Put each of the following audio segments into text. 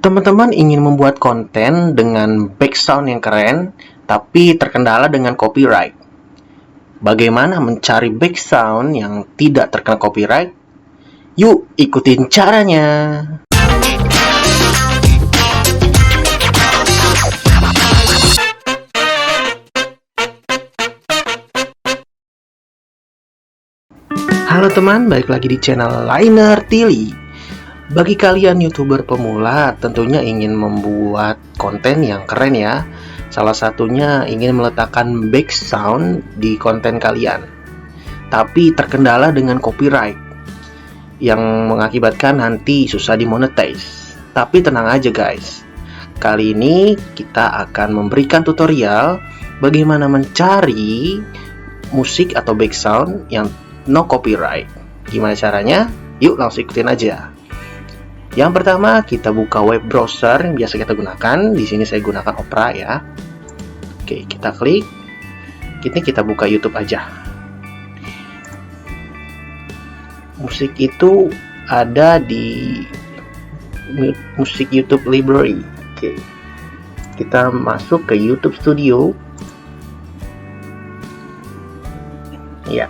Teman-teman ingin membuat konten dengan background yang keren, tapi terkendala dengan copyright. Bagaimana mencari background yang tidak terkena copyright? Yuk, ikutin caranya! Halo teman, balik lagi di channel Liner Tilly. Bagi kalian YouTuber pemula, tentunya ingin membuat konten yang keren ya. Salah satunya ingin meletakkan background di konten kalian, tapi terkendala dengan copyright yang mengakibatkan nanti susah dimonetize. Tapi tenang aja guys, kali ini kita akan memberikan tutorial bagaimana mencari musik atau background yang no copyright. Gimana caranya? Yuk langsung ikutin aja. Yang pertama, kita buka web browser yang biasa kita gunakan. Di sini saya gunakan Opera ya. Oke, kita klik. Kita buka YouTube aja. Musik itu ada di musik YouTube library. Oke. Kita masuk ke YouTube Studio. Ya.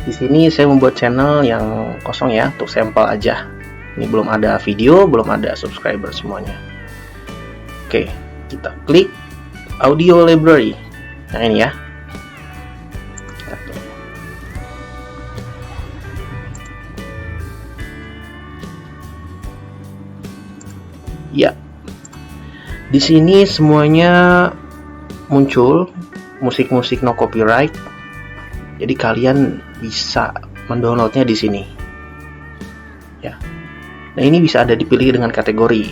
Di sini saya membuat channel yang kosong ya, untuk sampel aja. Ini belum ada video, belum ada subscriber semuanya. Oke, kita klik audio library. Nah ini ya. Ya. Di sini semuanya muncul musik-musik no copyright. Jadi kalian bisa mendownloadnya di sini. Ya. Nah, ini bisa ada dipilih dengan kategori.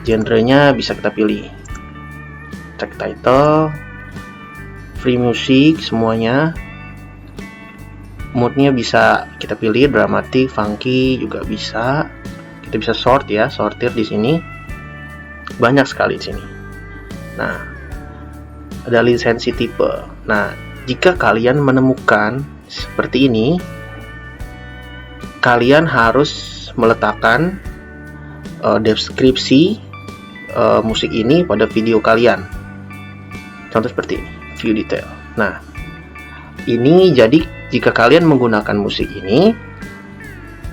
Genrenya bisa kita pilih. Track title, free music, semuanya. Moodnya bisa kita pilih, dramatic, funky juga bisa. Kita bisa sort ya, sortir di sini. Banyak sekali di sini. Nah, ada lisensi tipe. Nah, jika kalian menemukan seperti ini, kalian harus meletakkan deskripsi musik ini pada video kalian. Contoh seperti ini, view detail. Nah, ini jadi jika kalian menggunakan musik ini,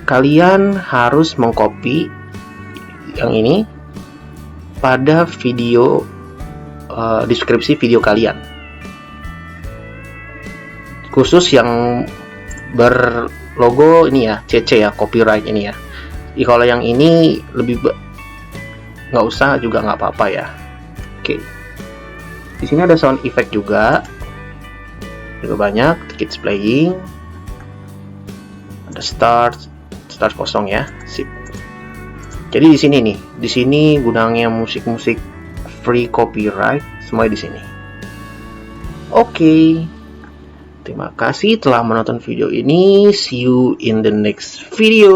kalian harus mengcopy yang ini pada video deskripsi video kalian. Khusus yang berlogo ini ya, CC ya, copyright ini ya. Kalau yang ini lebih nggak usah juga nggak apa-apa ya. Oke. Di sini ada sound effect juga banyak. Kids playing, ada start kosong ya. Sip. Jadi di sini nih, di sini gunanya musik-musik free copyright semua di sini. Oke. Terima kasih telah menonton video ini. See you in the next video.